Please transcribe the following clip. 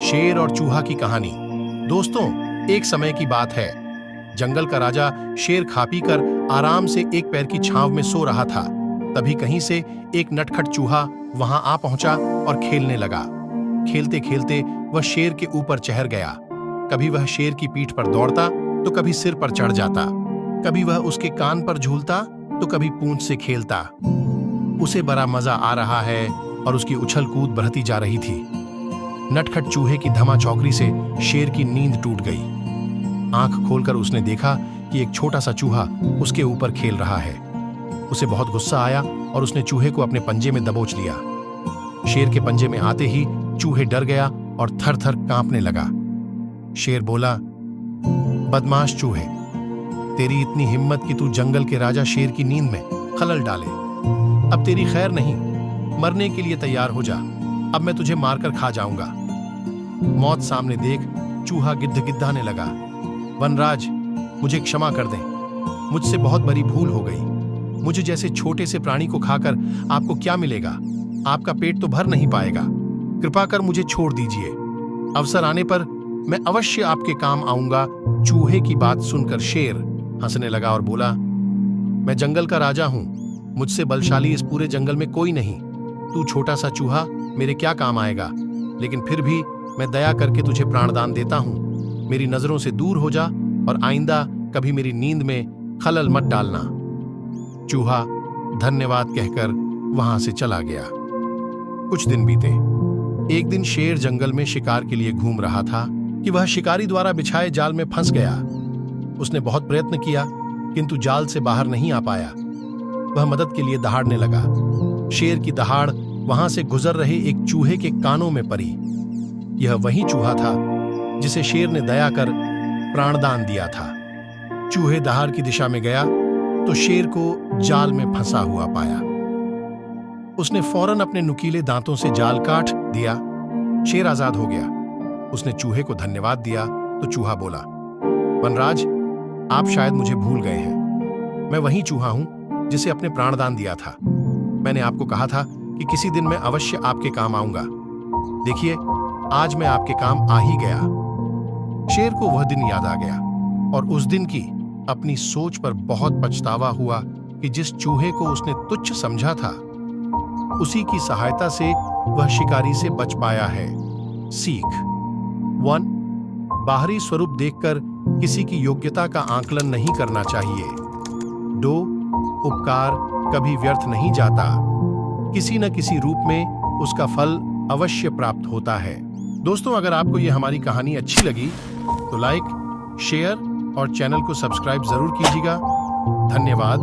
शेर और चूहा की कहानी। दोस्तों, एक समय की बात है। जंगल का राजा शेर खा पी कर आराम से एक पैर की छांव में सो रहा था। तभी कहीं से एक नटखट चूहा वहां आ पहुंचा और खेलने लगा। खेलते खेलते वह शेर के ऊपर चढ़ गया। कभी वह शेर की पीठ पर दौड़ता तो कभी सिर पर चढ़ जाता। कभी वह उसके कान पर झूलता तो कभी पूंछ से खेलता। उसे बड़ा मजा आ रहा है और उसकी उछल कूद बढ़ती जा रही थी। नटखट चूहे की धमा चौकड़ी से शेर की नींद टूट गई। आंख खोलकर उसने देखा कि एक छोटा सा चूहा उसके ऊपर खेल रहा है। उसे बहुत गुस्सा आया और उसने चूहे को अपने पंजे में दबोच लिया। शेर के पंजे में आते ही चूहे डर गया और थर थर कांपने लगा। शेर बोला, बदमाश चूहे, तेरी इतनी हिम्मत कि तू जंगल के राजा शेर की नींद में खलल डाले। अब तेरी खैर नहीं, मरने के लिए तैयार हो जा। अब मैं तुझे मारकर खा जाऊंगा। मौत सामने देख चूहा गिद्ध-गिद्धाने लगा। वनराज, मुझे क्षमा कर दें। मुझसे बहुत बड़ी भूल हो गई। मुझे जैसे छोटे से प्राणी को खाकर आपको क्या मिलेगा? आपका पेट तो भर नहीं पाएगा। कृपा कर मुझे छोड़ दीजिए। अवसर आने पर मैं अवश्य आपके काम आऊंगा। चूहे की बात सुनकर शेर हंसने लगा और बोला, मैं जंगल का राजा हूं। मुझसे बलशाली इस पूरे जंगल में कोई नहीं। तू छोटा सा चूहा मेरे क्या काम आएगा? लेकिन फिर भी मैं दया करके तुझे प्राणदान देता हूं। मेरी नजरों से दूर हो जा और आइंदा कभी मेरी नींद में खलल मत डालना। चूहा धन्यवाद कहकर वहां से चला गया। कुछ दिन बीते। एक दिन शेर जंगल में शिकार के लिए घूम रहा था कि वह शिकारी द्वारा बिछाए जाल में फंस गया। उसने बहुत प्रयत्न किया किंतु जाल से बाहर नहीं आ पाया। वह मदद के लिए दहाड़ने लगा। शेर की दहाड़ वहां से गुजर रहे एक चूहे के कानों में पड़ी। यह वही चूहा था जिसे शेर ने दया कर प्राणदान दिया था। चूहे दहाड़ की दिशा में गया तो शेर को जाल में फंसा हुआ पाया। उसने फौरन अपने नुकीले दांतों से जाल काट दिया। शेर आजाद हो गया। उसने चूहे को धन्यवाद दिया तो चूहा बोला, वनराज, आप शायद मुझे भूल गए हैं। मैं वही चूहा हूं जिसे अपने प्राणदान दिया था। मैंने आपको कहा था कि किसी दिन मैं अवश्य आपके काम आऊंगा। देखिए, आज मैं आपके काम आ ही गया। शेर को वह दिन याद आ गया और उस दिन की अपनी सोच पर बहुत पछतावा हुआ कि जिस चूहे को उसने तुच्छ समझा था, उसी की सहायता से वह शिकारी से बच पाया है। सीख 1. बाहरी स्वरूप देखकर किसी की योग्यता का आकलन नहीं करना चाहिए। 2. उपकार कभी व्यर्थ नहीं जाता। किसी न किसी रूप में उसका फल अवश्य प्राप्त होता है। दोस्तों, अगर आपको यह हमारी कहानी अच्छी लगी तो लाइक, शेयर और चैनल को सब्सक्राइब जरूर कीजिएगा। धन्यवाद।